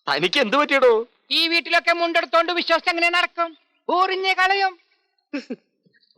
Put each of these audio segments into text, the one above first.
തനിക്ക് എന്ത് പറ്റിയടോ? ഈ വീട്ടിലൊക്കെ മുണ്ടെടുത്തോണ്ട് വിശ്വാസം എങ്ങനെ നടക്കും? ഊറിഞ്ഞ് കളയും.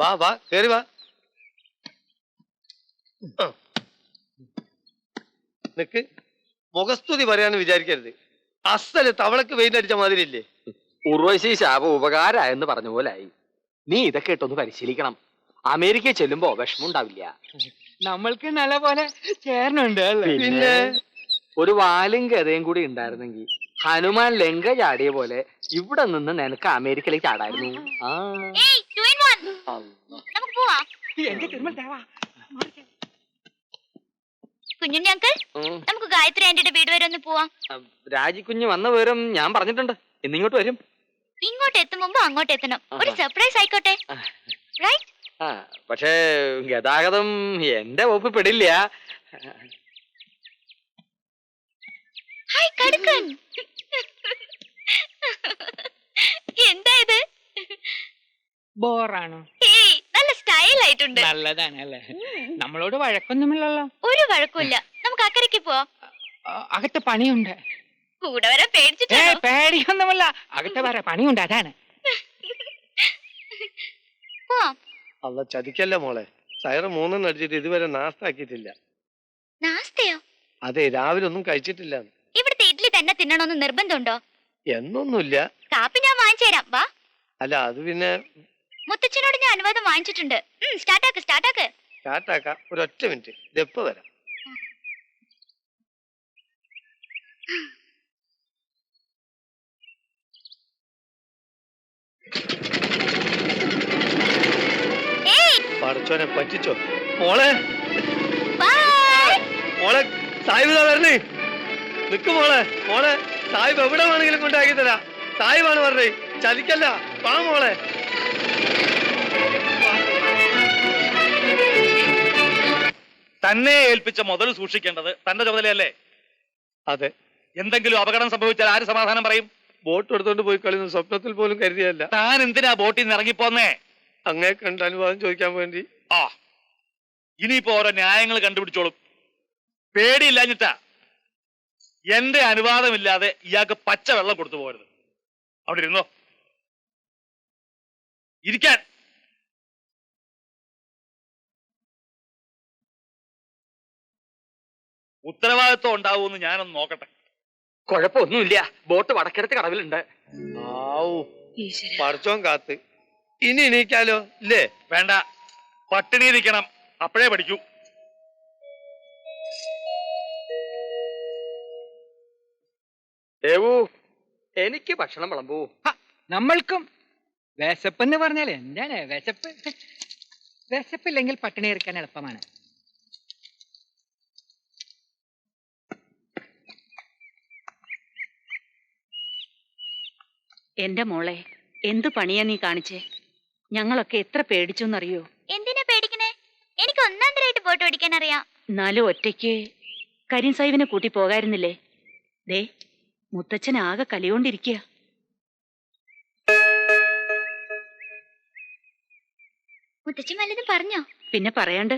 വാ വാ കേറി വാ. നിക്ക്, മുഖസ്തുതി പറയാന്ന് വിചാരിക്കരുത്. അസല് തവളക്ക് വെയിലടിച്ച മാതിരി ഇല്ലേ? ഉർവശി ശാപം ഉപകാരായെന്ന് പറഞ്ഞ പോലായി. നീ ഇതൊക്കെ ഇട്ടൊന്ന് പരിശീലിക്കണം. അമേരിക്കയിൽ ചെല്ലുമ്പോ വിഷമുണ്ടാവില്ല. നമ്മൾക്ക് നല്ല പോലെ ചേർന്നുണ്ട്. പിന്നെ ഒരു വാലും ഗതയും കൂടി ഉണ്ടായിരുന്നെങ്കിൽ ഹനുമാൻ ലങ്ക ചാടിയ പോലെ ഇവിടെ നിന്ന് നിനക്ക് അമേരിക്കയിലേക്ക് ചാടായിരുന്നു. കുഞ്ഞുണ്ണി അങ്കിൾ, നമുക്ക് ഗായത്രി ആന്റിയുടെ വീട് വരെ ഒന്ന് പോവാം. രാജിക്കുഞ്ഞ് വന്ന വിവരം ഞാൻ പറഞ്ഞിട്ടുണ്ട്. എന്നിങ്ങോട്ട് വരും. ഇങ്ങോട്ട് എത്തും മുമ്പ് അങ്ങോട്ട് എത്തണം. ഒരു സർപ്രൈസ് ആയിക്കോട്ടെ. പക്ഷേ ഗതാഗതം എന്റെ വകുപ്പ് പെടില്ല. ഹായ് കടുക്കൻ, എന്താ ഇത്? ബോറാണോ? നല്ല സ്റ്റൈൽ ആയിട്ടുണ്ട്. നല്ലതാണ് അല്ലേ? നമ്മളോട് വഴക്കൊന്നുമില്ലല്ലോ. ഒരു വഴക്കുമില്ല. നമുക്ക് അക്കരയ്ക്ക് പോവാം. അകത്ത് പണിയുണ്ട്. കൂടെ വരെ പേടിച്ചിട്ടോ? പേടിയൊന്നുമില്ല. അകത്ത് വരെ പണിയുണ്ട്, അതാണ്. അല്ല ചതിക്കല്ല മോളെ. സൈറ 3 അടിച്ചിട്ട് ഇതുവരെ നാസ്താക്കിയിട്ടില്ല. നാസ്തയോ? അതെ, രാവിലെ ഒന്നും കഴിച്ചിട്ടില്ല. ഇവിടുത്തെ ഇഡ്ഡലി തന്നെ തിന്നണമെന്ന് നിർബന്ധമുണ്ടോ? എന്നൊന്നുമില്ല. കാപ്പി ഞാൻ വാങ്ങിച്ചു തരാം, വാ. അല്ല അത് പിന്നെ മുത്തച്ഛനോട് ഞാൻ അനുവാദം വാങ്ങിച്ചിട്ടുണ്ട്. സ്റ്റാർട്ടാക്ക്. സ്റ്റാർട്ടാക്കാം. ഒരൊറ്റ മിനിറ്റ്, ഇതെപ്പ വരാം. പടച്ചോനെ പറ്റിച്ചോ മോളെ. മോളെ സാഹിബ് വരണേ. നിക്ക് മോളെ. മോളെ സാഹിബ് എവിടെ വേണമെങ്കിലും കൊണ്ടാക്കി തരാം. സാഹിബാണ് പറഞ്ഞേ, ചതിക്കല്ല. വാ മോളെ. തന്നെ ഏൽപ്പിച്ച മുതൽ സൂക്ഷിക്കേണ്ടത് തന്റെ ചുമതലയല്ലേ? അതെ. എന്തെങ്കിലും അപകടം സംഭവിച്ചാൽ ആര് സമാധാനം പറയും? ബോട്ട് എടുത്തോണ്ട് പോയി കളിയുന്ന സ്വപ്നത്തിൽ പോലും കരുതിയല്ല. താൻ എന്തിനാ ബോട്ടിൽ നിന്ന് ഇറങ്ങിപ്പോന്നേ? അങ്ങേ കണ്ട് അനുവാദം ചോദിക്കാൻ വേണ്ടി. ഇനിയിപ്പോ ഓരോ ന്യായങ്ങൾ കണ്ടുപിടിച്ചോളും. പേടിയില്ലാഞ്ഞിട്ടാ. എന്റെ അനുവാദമില്ലാതെ ഇയാൾക്ക് പച്ച വെള്ളം കൊടുത്തു പോകരുത്. അവിടെ ഇരുന്നോ. ഇരിക്കാൻ. ഉത്തരവാദിത്വം ഉണ്ടാവുമെന്ന് ഞാനൊന്ന് നോക്കട്ടെ. കുഴപ്പമൊന്നുമില്ല. ബോട്ട് വടക്കിടത്ത് കടവിലുണ്ട്. പടച്ചോൻ കാത്ത്. ഇനി എണീക്കാലോ ഇല്ലേ? വേണ്ട, പട്ടിണി ഇരിക്കണം. അപ്പോഴേ പഠിക്കൂ. എനിക്ക് ഭക്ഷണം വിളമ്പൂ. നമ്മൾക്കും വിശപ്പെന്ന് പറഞ്ഞാൽ എന്താണ് വിശപ്പ്? വിശപ്പില്ലെങ്കിൽ പട്ടിണി ഇരിക്കാൻ എളുപ്പമാണ്. എന്റെ മോളെ, എന്തു പണിയാ നീ കാണിച്ചേ? ഞങ്ങളൊക്കെ എത്ര പേടിച്ചോന്നറിയോ? എന്തിനാ പേടിക്കണേ? എനിക്ക് ഒന്നാം തരമായിട്ട് ബോട്ട് ഓടിക്കാൻ അറിയാം. എന്നാലും ഒറ്റയ്ക്ക് കരീം സാഹിബിനെ കൂട്ടി പോകായിരുന്നില്ലേ? ദേ, മുത്തച്ഛൻ ആകെ കലിയോണ്ടിരിക്കുക. മുത്തച്ഛൻ വല്ലതും പറഞ്ഞോ? പിന്നെ പറയാണ്ട്.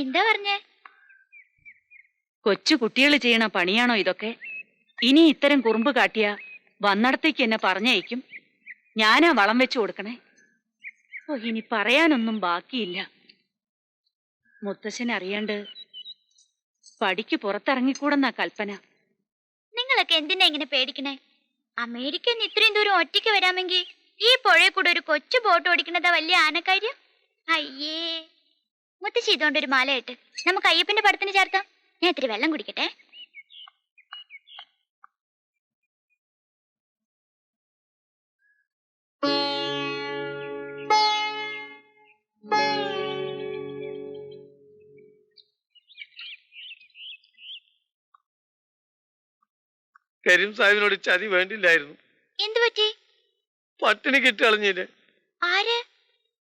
എന്താ പറഞ്ഞേ? കൊച്ചു കുട്ടികൾ ചെയ്യണ പണിയാണോ ഇതൊക്കെ? ഇനി ഇത്തരം കുറുമ്പ് കാട്ടിയ വന്നിടത്തേക്ക് എന്നെ പറഞ്ഞയക്കും. ഞാനാ വളം വെച്ചു കൊടുക്കണേ. ഓ, ഇനി പറയാനൊന്നും ബാക്കിയില്ല. മുത്തശ്ശനെ അറിയാണ്ട് പടിക്ക് പുറത്തിറങ്ങിക്കൂടെന്നാ കൽപ്പന. നിങ്ങളൊക്കെ എന്തിനാ ഇങ്ങനെ പേടിക്കണേ? അമേരിക്കന്ന് ഇത്രയും ദൂരം ഒറ്റയ്ക്ക് വരാമെങ്കിൽ ഈ പുഴയിൽ കൂടെ ഒരു കൊച്ചു ബോട്ട് ഓടിക്കണതാ വലിയ ആനക്കാര്യം. അയ്യേ, മുത്തശ്ശി ഇതുകൊണ്ടൊരു മാലയിട്ട് നമുക്ക് അയ്യപ്പന്റെ പടത്തിന് ചേർത്താം. ഞാൻ ഇത്തിരി വെള്ളം കുടിക്കട്ടെ. കരീം സാഹിബിനോട് ചതി വേണ്ടില്ലായിരുന്നു. എന്തു പറ്റി? പട്ടിണി കിട്ടി കളഞ്ഞില്ലേ? ആര്?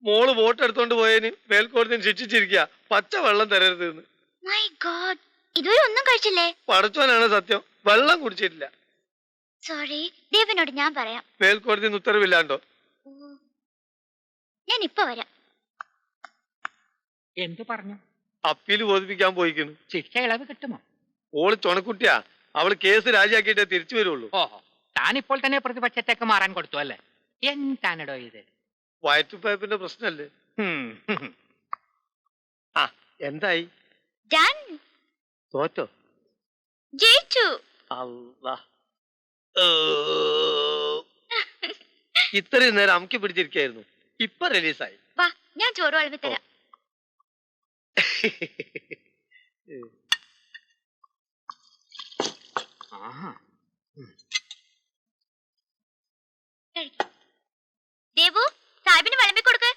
മോള് വോട്ട് എടുത്തോണ്ട് പോയതിന് മേൽക്കോടതിന് ശിക്ഷിച്ചിരിക്കുക. പച്ച വെള്ളം തരരുത്. മൈ ഗോഡ്, ഇതുവരെ ഒന്നും കഴിച്ചില്ലേ? പടച്ചോനാണ് സത്യം, വെള്ളം കുടിച്ചിട്ടില്ല. സോറി, ദേവനോട് ഞാൻ പറയാം. മേൽക്കോടതി ഉത്തരവില്ലാണ്ടോ? ഞാൻ ഇപ്പൊ വരാം. എന്തു പറഞ്ഞു? അപ്പീല് ബോധിപ്പിക്കാൻ പോയിക്കുന്നു. ശിക്ഷ ഇളവ് കിട്ടുമോ? ഓള് ചുണക്കുട്ടിയാ. അവള് കേസ് രാജിയാക്കിയിട്ടേ തിരിച്ചു വരുള്ളൂ. ഓഹോ, താനിപ്പോൾ തന്നെ പ്രതിപക്ഷത്തേക്ക് മാറാൻ കൊടുത്തു അല്ലേ? എന്താണിടോ ഇത്? വയറ്റുപയപ്പിന്റെ പ്രശ്നല്ലേ? ആ, എന്തായി? ഞാൻ തോറ്റോ? ജയിച്ചു. അല്ലാ. ഇത്രയും നേരം അമുക്കി പിടിച്ചിരിക്കായിരുന്നു, ഇപ്പൊ റിലീസായി. വാ, ഞാൻ ചോറ് വളമ്പി തരാം. ദേവു, സാഹിബിന് വിളമ്പി കൊടുക്ക്.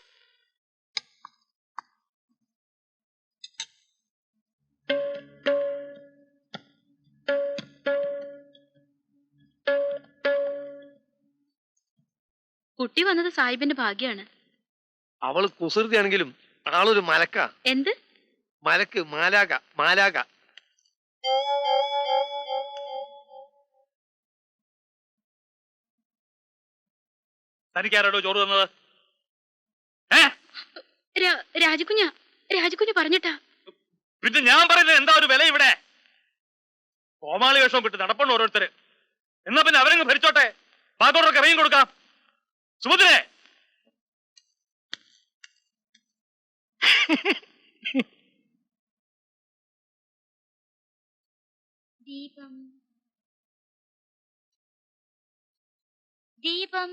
കുട്ടി വന്നത് സാഹിബിന്റെ ഭാഗ്യാണ്. അവള് കുസൃതിയാണെങ്കിലും ആളൊരു മലക്ക. എന്ത് മലക്ക്? മാലാക, മാലാക. തനിക്കാരോടോ ചോറ് തന്നത്? രാജകുഞ്ഞ പറഞ്ഞിട്ടാ. പിന്നെ ഞാൻ പറയുന്നത് എന്താ ഒരു വില ഇവിടെ? കോമാളി വേഷം വിട്ട് നടപ്പുണ്ട് ഓരോരുത്തര്. എന്നാ പിന്നെ അവരങ്ങ് ഭരിച്ചോട്ടെ, പാത്തോടൊക്കെ ഇറങ്ങി കൊടുക്കാം. സുഭദ്രേ, ദീപം ദീപം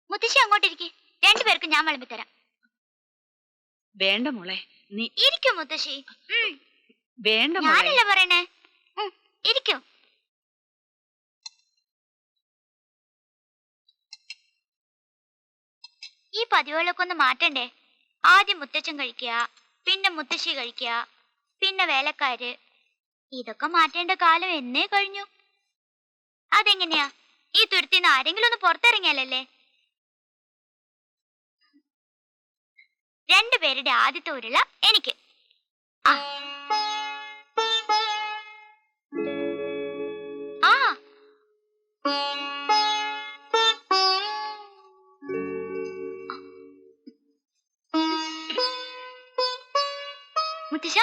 മുത്തശ്ശി അങ്ങോട്ടിരിക്കെ. രണ്ടുപേർക്ക് ഞാൻ വിളമ്പി തരാം. വേണ്ട മോളെ, നീ ഇരിക്കും മുത്തശ്ശി. വേണ്ട മോളെ. ഞാനല്ല പറയണേ. ഇരിക്കും. ഈ പതിവുകളൊക്കെ ഒന്ന് മാറ്റണ്ടേ? ആദ്യം മുത്തച്ഛൻ കഴിക്കുക, പിന്നെ മുത്തശ്ശി കഴിക്കുക, പിന്നെ വേലക്കാര്. ഇതൊക്കെ മാറ്റേണ്ട കാലം എന്നേ കഴിഞ്ഞു. അതെങ്ങനെയാ? ഈ തുരുത്തിന്ന് ആരെങ്കിലും ഒന്ന് പുറത്തിറങ്ങിയാലല്ലേ? രണ്ടുപേരുടെ ആദ്യത്തെ ഉരുള എനിക്ക്. ആ മുത്തശ്ശ,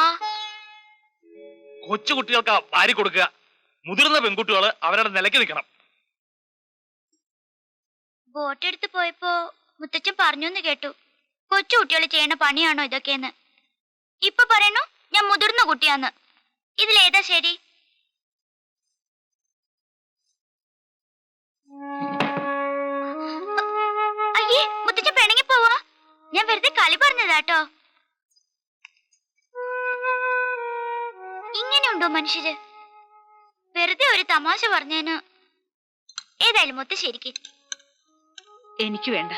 ആ കൊച്ചു കുട്ടികൾക്ക് വാരി കൊടുക്കുക. മുതിർന്ന പെൺകുട്ടികള് അവരുടെ നിലയ്ക്ക് നിൽക്കണം. ബോട്ടെടുത്ത് പോയപ്പോ മുത്തച്ഛൻ പറഞ്ഞൂന്ന് കേട്ടു, കൊച്ചു കുട്ടികൾ ചെയ്യണ പണിയാണോ ഇതൊക്കെയെന്ന്. ഇപ്പൊ പറയണു ഞാൻ മുതിർന്ന കുട്ടിയാന്ന്. ഇതിലേതാ ശരി? അയ്യേ, മുത്തച്ഛൻ പിണങ്ങി പോവാ. ഞാൻ വെറുതെ കളി പറഞ്ഞതാട്ടോ. ഇങ്ങനെയുണ്ടോ മനുഷ്യര്? വെറുതെ ഒരു തമാശ പറഞ്ഞേന്. ഏതായാലും മുത്തശ്ശേരിക്ക്. എനിക്ക് വേണ്ട.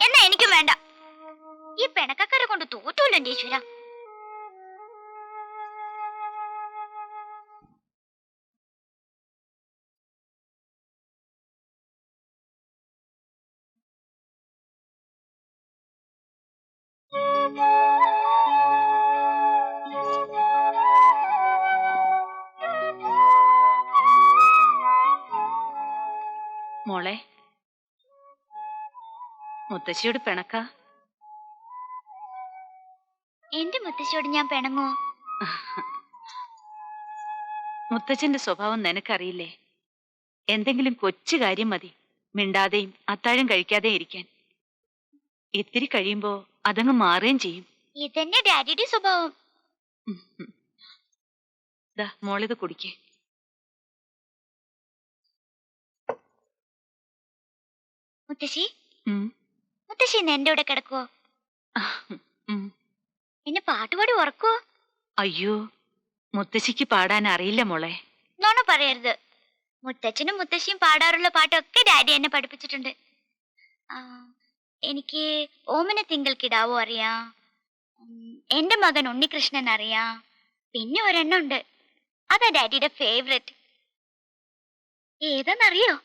എന്നാ എനിക്കും വേണ്ട. ഈ പെണക്കക്കാരെ കൊണ്ട് തോറ്റൂല്ലോ എന്റെ ഈശ്വര. മോളെ, മുത്തശ്ശിയോട് പിണക്ക? എന്റെ മുത്തശ്ശിയോട് ഞാൻ പിണങ്ങോ? മുത്തച്ഛന്റെ സ്വഭാവം നിനക്കറിയില്ലേ? എന്തെങ്കിലും കൊച്ചു കാര്യം മതി മിണ്ടാതെയും അത്താഴം കഴിക്കാതെയും ഇരിക്കാൻ. ഇത്തിരി കഴിയുമ്പോ അതങ്ങ് മാറുകയും ചെയ്യും. ഇതന്നെ ഡാഡിയുടെ സ്വഭാവം. ദാ മോളിത് കുടിക്കേ. മുത്തശ്ശി, ഉം. മുത്തശ്ശി ഇന്ന് എന്റെ കൂടെ കിടക്കുവോ? ഉം. എന്നെ പാട്ടുപാടി ഉറക്കുവോ? അയ്യോ, മുത്തശ്ശിക്ക് പാടാൻ അറിയില്ല മോളെ. നോണ പറയരുത്. മുത്തച്ഛനും മുത്തശ്ശിയും പാടാറുള്ള പാട്ടൊക്കെ ഡാഡി എന്നെ പഠിപ്പിച്ചിട്ടുണ്ട്. ആ, എനിക്ക് ഓമന തിങ്കൾ കിടാവോ അറിയാം, എന്റെ മകൻ ഉണ്ണികൃഷ്ണൻ അറിയാം, പിന്നെ ഒരെണ്ണം ഉണ്ട്, അതാ ഡാഡിയുടെ ഫേവറേറ്റ്. ഏതാന്നറിയോ?